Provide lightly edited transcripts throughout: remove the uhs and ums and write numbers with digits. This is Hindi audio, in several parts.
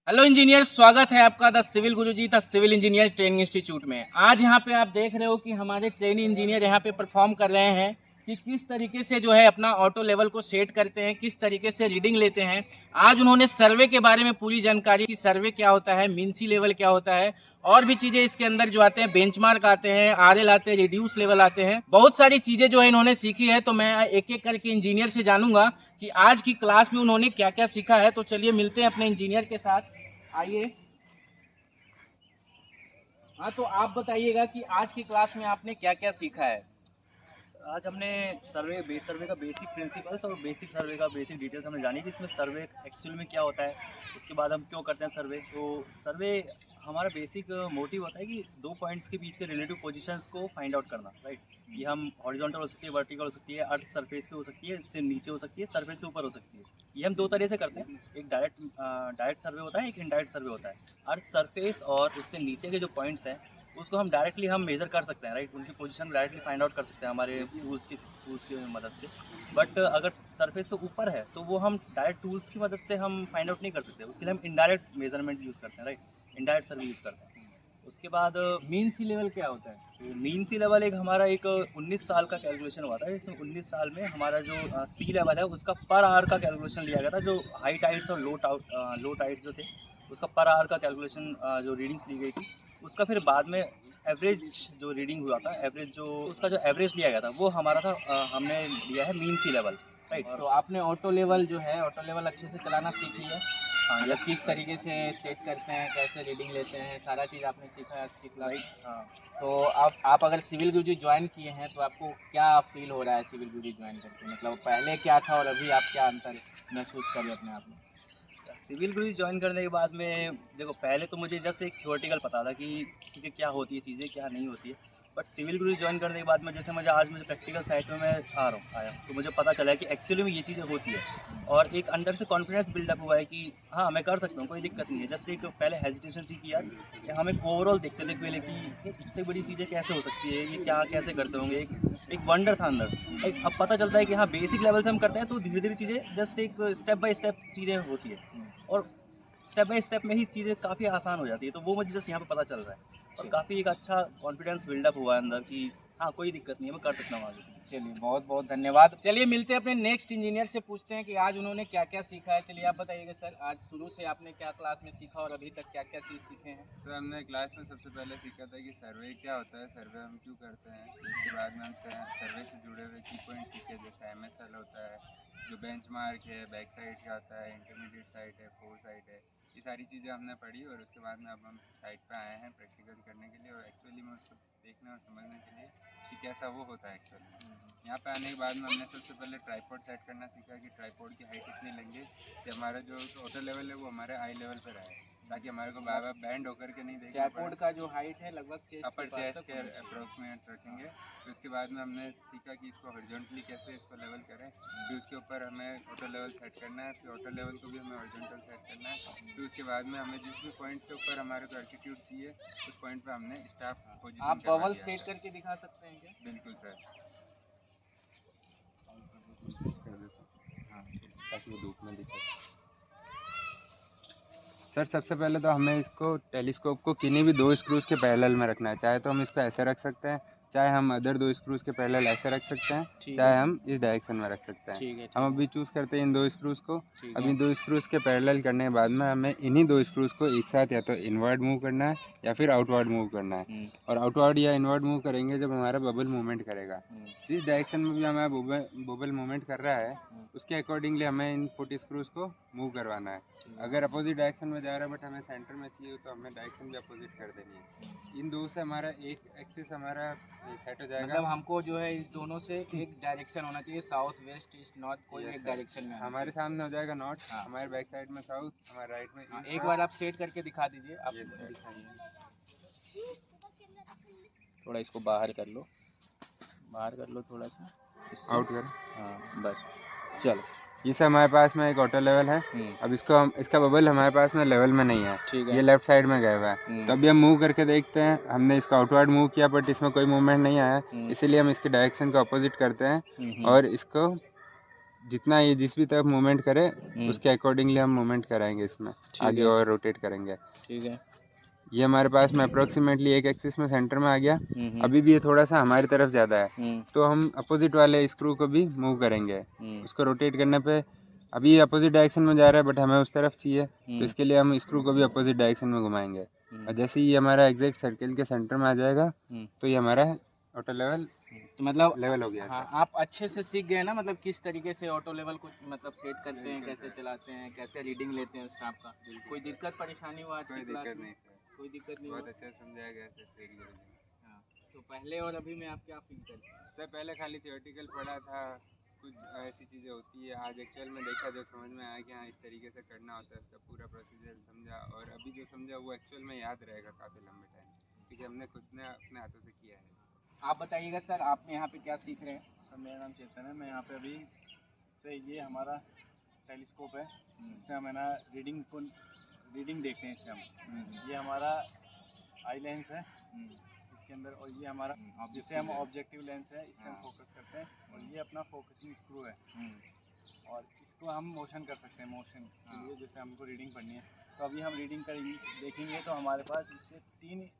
हेलो इंजीनियर, स्वागत है आपका the civil Guruji the civil engineer training institute में। आज यहाँ पे आप देख रहे हो कि हमारे ट्रेनिंग इंजीनियर यहाँ पे परफॉर्म कर रहे हैं कि किस तरीके से जो है अपना ऑटो लेवल को सेट करते हैं, किस तरीके से रीडिंग लेते हैं। आज उन्होंने सर्वे के बारे में पूरी जानकारी की, सर्वे क्या होता है, मीन सी लेवल क्या होता है, और भी चीजें इसके अंदर जो आते हैं, बेंचमार्क आते हैं, आरएल आते हैं, रिड्यूस लेवल आते हैं, बहुत सारी चीजें जो है इन्होंने सीखी है। तो मैं एक एक करके इंजीनियर से जानूंगा कि आज की क्लास में उन्होंने क्या क्या सीखा है। तो चलिए मिलते हैं अपने इंजीनियर के साथ, आइए। हाँ, तो आप बताइएगा कि आज की क्लास में आपने क्या क्या सीखा है। आज हमने सर्वे का बेसिक प्रिंसिपल्स और बेसिक सर्वे का बेसिक डिटेल्स हमने जानी कि इसमें सर्वे एक्चुअल में क्या होता है, उसके बाद हम क्यों करते हैं सर्वे। तो सर्वे हमारा बेसिक मोटिव होता है कि दो पॉइंट्स के बीच के रिलेटिव पोजीशंस को फाइंड आउट करना, राइट। ये हम हॉरिजॉन्टल हो सकती है, वर्टिकल हो सकती है, अर्थ सरफेस पे हो सकती है, इससे नीचे हो सकती है, सरफेस से ऊपर हो सकती है। ये हम दो तरह से करते हैं, एक डायरेक्ट सर्वे होता है, एक इनडायरेक्ट सर्वे होता है। अर्थ सरफेस और उससे नीचे के जो पॉइंट्स हैं उसको हम डायरेक्टली मेजर कर सकते हैं, राइट। उनकी पोजीशन डायरेक्टली फाइंड आउट कर सकते हैं हमारे टूल्स की मदद से। बट अगर सरफेस से ऊपर है तो वो हम डायरेक्ट टूल्स की मदद से हम फाइंड आउट नहीं कर सकते, उसके लिए हम इनडायरेक्ट मेजरमेंट यूज़ करते हैं, राइट। इनडायरेक्ट सर्वे यूज़ करते हैं। उसके बाद मीन सी लेवल क्या होता है? तो मीन सी लेवल हमारा एक 19 साल का कैलकुलेशन हुआ था, जिसमें 19 साल में हमारा जो सी लेवल है उसका पर आवर का कैलकुलेशन लिया गया था। जो हाई टाइड्स और लो टाइड्स जो थे उसका पर आवर का कैलकुलेशन, जो रीडिंग्स ली गई थी उसका फिर बाद में एवरेज जो रीडिंग हुआ था, उसका जो एवरेज लिया गया था वो हमारा था, हमने लिया है मीन सी लेवल, राइट। तो आपने ऑटो लेवल जो है, ऑटो लेवल अच्छे से चलाना सीख लिया? हाँ, मतलब किस तरीके से सेट करते हैं, कैसे रीडिंग लेते हैं, सारा चीज़ आपने सीखा है आज की क्लास। हाँ। तो आप अगर सिविल गुरुजी ज्वाइन किए हैं तो आपको क्या फील हो रहा है सिविल गुरुजी ज्वाइन करके? मतलब पहले क्या था और अभी आप क्या अंतर महसूस कर रहे हैं अपने आप में? सिविल गुरुजी ज्वाइन करने के बाद में देखो, पहले तो मुझे जस्ट एक थियोरेटिकल पता था कि ठीक है क्या होती है चीज़ें, क्या नहीं होती है। बट सिविल गुरुजी ज्वाइन करने के बाद में जैसे मुझे प्रैक्टिकल साइड में मैं आया तो मुझे पता चला कि एक्चुअली में ये चीज़ें होती है, और एक अंदर से कॉन्फिडेंस बिल्डअप हुआ है कि हाँ मैं कर सकता हूँ, कोई दिक्कत नहीं है। जस्ट एक पहले हेजिटेशन थी कि यार कि हम एक ओवरऑल देखते थे पहले कि इतनी बड़ी चीज़ें कैसे हो सकती है, ये क्या कैसे करते होंगे, एक वंडर था अंदर। अब पता चलता है कि हाँ बेसिक लेवल से हम करते हैं तो धीरे धीरे चीज़ें जस्ट एक स्टेप बाय स्टेप चीज़ें होती है, और स्टेप बाय स्टेप में ही चीज़ें काफ़ी आसान हो जाती है। तो वो मुझे जस्ट यहाँ पे पता चल रहा है, और काफ़ी एक अच्छा कॉन्फिडेंस बिल्डअप हुआ है अंदर कि हाँ कोई दिक्कत नहीं है, मैं कर सकता हूँ आगे। चलिए, बहुत बहुत धन्यवाद। चलिए मिलते हैं अपने नेक्स्ट इंजीनियर से, पूछते हैं कि आज उन्होंने क्या क्या सीखा है। चलिए आप बताइएगा सर, आज शुरू से आपने क्या क्लास में सीखा और अभी तक क्या क्या चीज़ सीखे हैं। सर हमने क्लास में सबसे पहले सीखा था कि सर्वे क्या होता है, सर्वे हम क्यों करते हैं। फिर उसके बाद में हम सर्वे से जुड़े हुए की पॉइंट सीखे, जैसे MSL होता है, जो बेंचमार्क है, बैक साइड क्या होता है, इंटरमीडिएट साइड है, फोर साइड है, ये सारी चीज़ें हमने पढ़ी। और उसके बाद में अब हम साइड पे आए हैं प्रैक्टिकल करने के लिए, और एक्चुअली में उसको देखने और समझने के लिए कि कैसा वो होता है एक्चुअली। यहाँ पे आने के बाद में हमने सबसे पहले ट्राइपॉड सेट करना सीखा कि ट्राइपॉड की हाइट इतनी लेंगे कि हमारा जो ऑटो लेवल है वो हमारे आई लेवल पर आए, ताकि हमारे को बार बार बैंड होकर के नहीं देखना ट्राइपॉड पड़े। का जो हाइट है लगभग अपर चेस्ट के अप्रोक्सीमेट रखेंगे। फिर उसके बाद में हमने सीखा कि इसको हॉरिजॉन्टली कैसे इसको लेवल करें। फिर उसके ऊपर हमें ऑटो लेवल सेट करना है, फिर ऑटो लेवल को भी हमें हॉरिजॉन्टल सेट करना है। फिर उसके बाद में हमें जिस भी पॉइंट के ऊपर हमारे को एल्टीट्यूड चाहिए उस पॉइंट पे हमने स्टाफ पोजीशन आप बबल सेट करके दिखा सकते हैं क्या? बिल्कुल सर। हाँ, ताकि वो धूप में दिखे। सर सबसे पहले तो हमें इसको टेलीस्कोप को किन्हीं भी दो स्क्रूज के पैरेलल में रखना है। चाहे तो हम इसको ऐसे रख सकते हैं, चाहे हम अदर दो स्क्रूज के पैरेलल ऐसे रख सकते हैं, चाहे हम इस डायरेक्शन में रख सकते हैं। ठीक है, हम अभी चूज़ करते हैं इन दो स्क्रूज को। ठीक अभी है। दो स्क्रूज के पैरेलल करने के बाद में हमें इन्हीं दो स्क्रूज को एक साथ या तो इनवर्ड मूव करना है या फिर आउटवर्ड मूव करना है। और आउटवर्ड या इनवर्ड मूव करेंगे जब हमारा बबल मूवमेंट करेगा। जिस डायरेक्शन में भी हमारा बबल मूवमेंट कर रहा है उसके अकॉर्डिंगली हमें इन 40 स्क्रूज को मूव करवाना है। अगर अपोजिट डायरेक्शन में जा रहा है बट हमें सेंटर में चाहिए तो हमें डायरेक्शन भी अपोजिट कर देनी है। इन दो से हमारा एक एक्सिस हमारा सेट हो जाएगा। मतलब हमको जो है इस दोनों से एक डायरेक्शन होना चाहिए, साउथ वेस्ट ईस्ट नॉर्थ, कोई एक डायरेक्शन में। हमारे सामने हो जाएगा नॉर्थ, हाँ। हमारे बैक साइड में साउथ, हमारे राइट में ईस्ट। एक बार आप सेट करके दिखा दीजिए, आप Yes, sir. दिखाइए। थोड़ा इसको बाहर कर लो, बाहर कर लो थोड़ा सा इससे। आउट कर। हाँ बस, चलो। जैसे हमारे पास में एक ऑटो लेवल है। अब इसका बबल हमारे पास में लेवल में नहीं है, ठीक है। ये लेफ्ट साइड में गया हुआ है। तो अभी हम मूव करके देखते हैं। हमने इसको आउटवर्ड मूव किया बट इसमें कोई मूवमेंट नहीं आया, इसीलिए हम इसकी डायरेक्शन को अपोजिट करते हैं और इसको जितना ये जिस भी तरफ मूवमेंट करे उसके अकॉर्डिंगली हम मूवमेंट कराएंगे इसमें, आगे है। और रोटेट करेंगे। ठीक है। ये हमारे पास में अप्रोक्सीमेटली एक एक्सिस में सेंटर में आ गया। अभी भी ये थोड़ा सा हमारी तरफ ज़्यादा है, तो हम अपोजिट वाले स्क्रू को भी मूव करेंगे। उसको रोटेट करने पे अभी ये अपोजिट डायरेक्शन में जा रहा है, बट हमें उस तरफ चाहिए, तो इसके लिए हम स्क्रू को भी अपोजिट डायरेक्शन में घुमाएंगे। और जैसे ही ये हमारा एग्जैक्ट सर्किल के सेंटर में आ जाएगा, तो ये हमारा ऑटो लेवल तो मतलब लेवल हो गया। हाँ, आप अच्छे से सीख गए ना, मतलब किस तरीके से ऑटो लेवल को मतलब सेट करते हैं, कैसे चलाते हैं, कैसे रीडिंग लेते हैं स्टाफ का। कोई दिक्कत परेशानी हुआ आज कोई की क्लास दिक्कत में? नहीं सर, कोई दिक्कत नहीं बहुत हुआ? अच्छा समझाया गया सर श्री गुरु जी। हाँ, तो पहले और अभी में आप क्या फील करते हैं? सर पहले खाली थियोरेटिकल पढ़ा था, कुछ ऐसी चीज़ें होती है, आज एक्चुअल में देखा जब समझ में आया कि हाँ इस तरीके से करना होता है, उसका पूरा प्रोसीजर समझा, और अभी जो समझा वो एक्चुअल में याद रहेगा काफ़ी लंबे टाइम, क्योंकि हमने खुद ने अपने हाथों से किया है। आप बताइएगा सर, आप यहाँ पे क्या सीख रहे हैं? सर मेरा नाम चेतन है, मैं यहाँ पे अभी से ये हमारा टेलीस्कोप है, इससे हम है ना रीडिंग देखते हैं इससे हम। ये हमारा आई लेंस है इसके अंदर, और ये हमारा जिससे हम ऑब्जेक्टिव लेंस है, इससे हम फोकस करते हैं, और ये अपना फोकसिंग स्क्रू है, और इसको हम मोशन कर सकते हैं, मोशन के लिए जैसे हमको रीडिंग पढ़नी है। तो अभी हम रीडिंग करेंगे, देखेंगे तो हमारे पास इसके 3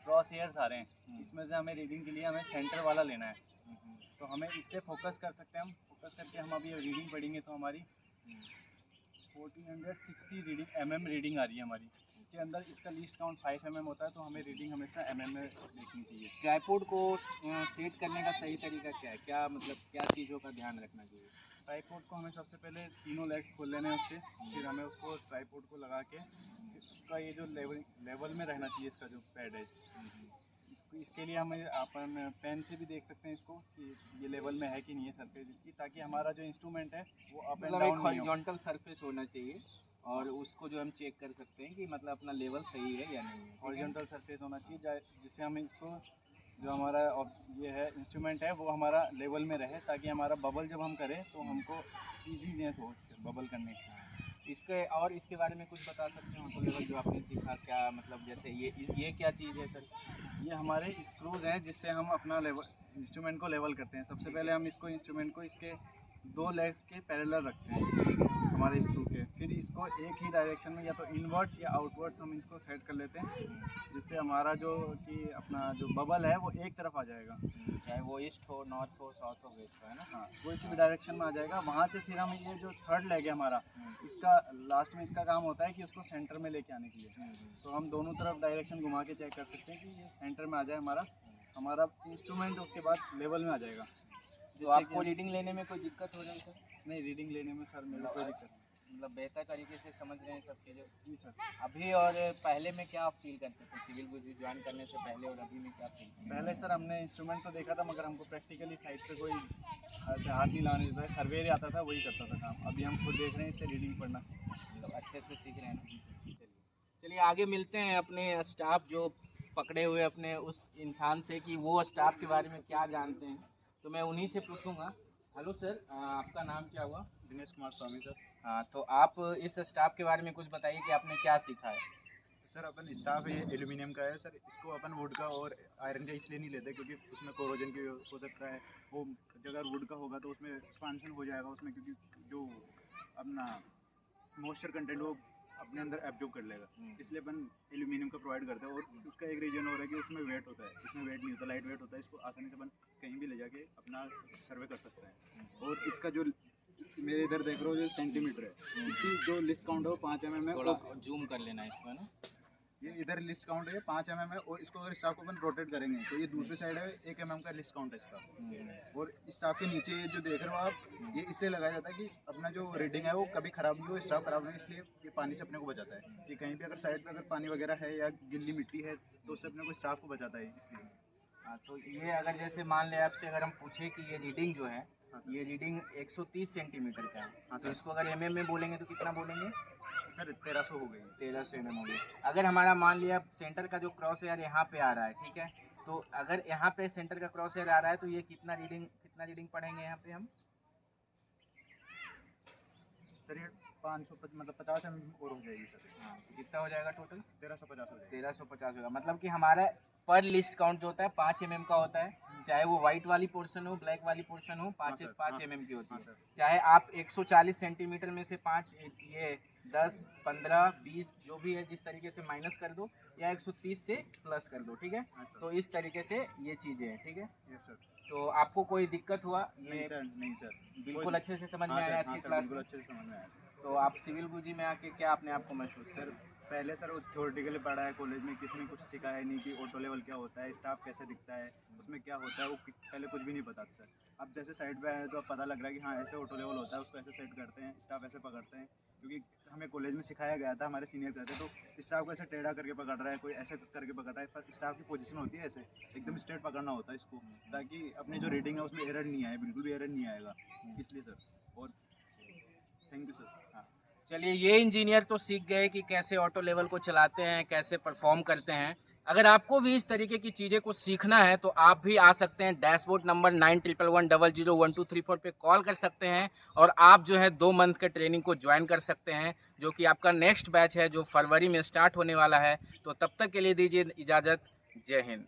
क्रॉस हेयर्स आ रहे हैं, इसमें से हमें रीडिंग के लिए हमें सेंटर वाला लेना है। तो हमें इससे फोकस कर सकते हैं, हम फोकस करके हम अभी रीडिंग पढ़ेंगे तो हमारी 1460 रीडिंग आ रही है हमारी। इसके अंदर इसका लीस्ट काउंट 5 mm होता है, तो हमें रीडिंग हमेशा mm में देखनी चाहिए। ट्राइपॉड को सेट करने का सही तरीका क्या है, क्या मतलब क्या चीज़ों का ध्यान रखना चाहिए? ट्राइपॉड को हमें सबसे पहले तीनों लेग्स खोल लेने हैं उसके, फिर हमें उसको ट्राइपॉड को लगा के उसका ये जो लेवल में रहना चाहिए, इसका जो पैड है, इसके लिए हमें अपन पेन से भी देख सकते हैं इसको कि ये लेवल में है कि नहीं है सरफेस इसकी, ताकि हमारा जो इंस्ट्रूमेंट है वो अप एंड मतलब डाउन एक नहीं हो। हॉरिजॉन्टल सरफेस होना चाहिए, और उसको जो हम चेक कर सकते हैं कि मतलब अपना लेवल सही है या नहीं है। हॉरिजॉन्टल सरफेस होना चाहिए, जिससे हम इसको जो हमारा ये है इंस्ट्रूमेंट है वो हमारा लेवल में रहे, ताकि हमारा बबल जब हम करें तो हमको ईजीनेस हो बबल करने का। इसके और इसके बारे में कुछ बता सकते हैं, ऑटो लेवल जो आपने सीखा, क्या मतलब जैसे ये क्या चीज़ है सर? ये हमारे स्क्रूज हैं जिससे हम अपना लेवल इंस्ट्रूमेंट को लेवल करते हैं। सबसे पहले हम इसको इंस्ट्रूमेंट को इसके 2 लेग्स के पैरेलल रखते हैं हमारे स्क्रू के, फिर इसको एक ही डायरेक्शन में या तो इनवर्ड्स या आउटवर्ड्स हम इसको सेट कर लेते हैं, जिससे हमारा जो कि अपना जो बबल है वो एक तरफ आ जाएगा, चाहे वो ईस्ट हो, नॉर्थ हो, साउथ हो, वेस्ट हो, है ना? हाँ वो इसी भी डायरेक्शन में आ जाएगा। वहाँ से फिर हम ये जो थर्ड लेग है हमारा, इसका लास्ट में इसका काम होता है कि उसको सेंटर में लेके आने के लिए। तो हम दोनों तरफ डायरेक्शन घुमा के चेक कर सकते हैं कि ये सेंटर में आ जाए हमारा इंस्ट्रूमेंट, उसके बाद लेवल में आ जाएगा। तो आपको रीडिंग लेने में कोई दिक्कत हो रही है सर? नहीं, रीडिंग लेने में सर मेरे को कोई दिक्कत नहीं, मतलब बेहतर तरीके से समझ रहे हैं सब चीज़ें? जी सर। अभी और पहले में क्या फील करते थे, सिविल गुरु ज्वाइन करने से पहले और अभी में क्या फील? पहले सर हमने इंस्ट्रूमेंट तो देखा था, मगर हमको प्रैक्टिकली साइड पे कोई हाथ नहीं लगाने देता है, सर्वेयर आता था वही करता था काम। अभी हम खुद देख रहे हैं, इससे रीडिंग पढ़ना मतलब अच्छे से सीख रहे हैं ना? चलिए आगे मिलते हैं अपने स्टाफ जो पकड़े हुए अपने उस इंसान से, कि वो स्टाफ के बारे में क्या जानते हैं, तो मैं उन्हीं से पूछूंगा। हेलो सर, आपका नाम क्या हुआ? दिनेश कुमार स्वामी सर। हाँ, तो आप इस स्टाफ के बारे में कुछ बताइए कि आपने क्या सीखा है। सर अपन स्टाफ है ये एल्यूमिनियम का है सर, इसको अपन वुड का और आयरन का इसलिए नहीं लेते क्योंकि उसमें कोरोजन की हो सकता है, वो अगर वुड का होगा तो उसमें एक्सपांशन हो जाएगा उसमें, क्योंकि जो अपना मॉइस्चर कंटेंट वो अपने अंदर एब्जॉर्ब कर लेगा, इसलिए अपन एल्यूमिनियम का प्रोवाइड करते हैं। और उसका एक रीजन हो रहा है कि उसमें वेट होता है, इसमें वेट नहीं होता, लाइट वेट होता है, इसको आसानी से अपन कहीं भी ले जाके अपना सर्वे कर सकते हैं। और इसका जो मेरे इधर देख रहे हो जो सेंटीमीटर है, इसकी जो लिस्ट काउंट है वो 5 mm है। थोड़ा जूम कर लेना इसको, है ना? ये इधर लिस्ट काउंट है 5 mm है, और इसको अगर स्टाफ को अपन रोटेट करेंगे तो ये दूसरी साइड है 1 mm का लिस्ट काउंट है इसका। और स्टाफ के नीचे ये जो देख रहे हो आप, ये इसलिए लगाया जाता है कि अपना जो रीडिंग है वो कभी खराब नहीं हो, स्टाफ खराब नहीं हो, इसलिए ये पानी से अपने को बचाता है कि कहीं भी अगर साइड पे अगर पानी वगैरह है या गिल्ली मिट्टी है तो उससे अपने को स्टाफ को बचाता है इसलिए। हाँ, तो ये अगर जैसे मान लें आपसे अगर हम पूछे कि ये रीडिंग जो है, ये रीडिंग 130 सेंटीमीटर का है, तो इसको अगर mm में बोलेंगे तो कितना बोलेंगे सर? 1300 हो गई, 1300 mm हो गई। अगर हमारा मान लिया सेंटर का जो क्रॉस एयर यहाँ पे आ रहा है, ठीक है, तो अगर यहाँ पे सेंटर का क्रॉस एयर आ रहा है तो ये कितना रीडिंग पढ़ेंगे यहाँ पे हम? सर ये 500 मतलब 50 mm और हो जाएगी सर। हाँ, तो कितना हो जाएगा टोटल? 1350 हो जाएगी। 1350 होगा, मतलब कि हमारा पर लिस्ट काउंट जो होता है 5 mm का होता है, चाहे वो व्हाइट वाली पोर्शन हो, ब्लैक वाली पोर्शन हो, 5 सर, 5 हाँ, mm की होती हाँ है। सर। चाहे आप 140 सेंटीमीटर में से 5 ये 10 15 20 जो भी है जिस तरीके से माइनस कर दो, या 130 से प्लस कर दो, ठीक है। हाँ सर। तो इस तरीके से ये चीज़ें हैं, ठीक है। Yes sir. तो आपको कोई दिक्कत हुआ? नहीं ये सर, नहीं सर। बिल्कुल अच्छे से समझ में हाँ आया सर, आज हाँ की सर, क्लास बिल्कुल में। अच्छे से समझ में आया सर। तो आप सिविल गुरुजी में आके क्या अपने आप को महसूस सर करें? पहले सर वो थ्योरेटिकली पढ़ा है कॉलेज में, किसी ने कुछ सिखाया ही नहीं कि ऑटो लेवल क्या होता है, स्टाफ कैसे दिखता है, उसमें क्या होता है, वो पहले कुछ भी नहीं पता था सर। अब जैसे साइड पे आए तो अब पता लग रहा है कि हाँ ऐसे ऑटो लेवल होता है, उसको ऐसे सेट करते हैं, स्टाफ ऐसे पकड़ते हैं, क्योंकि हमें कॉलेज में सिखाया गया था, हमारे सीनियर कहते तो स्टाफ को ऐसे टेढ़ा करके पकड़ रहा है, कोई ऐसे करके पकड़ रहा है, पर स्टाफ की पोजीशन होती है ऐसे एकदम स्ट्रेट पकड़ना होता है इसको, ताकि अपनी जो रीडिंग है उसमें एरर नहीं आए, बिल्कुल भी एरर नहीं आएगा, इसलिए सर। और थैंक यू सर। चलिए, ये इंजीनियर तो सीख गए कि कैसे ऑटो लेवल को चलाते हैं, कैसे परफॉर्म करते हैं। अगर आपको भी इस तरीके की चीज़ें को सीखना है तो आप भी आ सकते हैं, डैशबोर्ड नंबर 9111001234 पे कॉल कर सकते हैं और आप जो है 2 मंथ के ट्रेनिंग को ज्वाइन कर सकते हैं, जो कि आपका नेक्स्ट बैच है जो फरवरी में स्टार्ट होने वाला है। तो तब तक के लिए दीजिए इजाज़त। जय हिंद।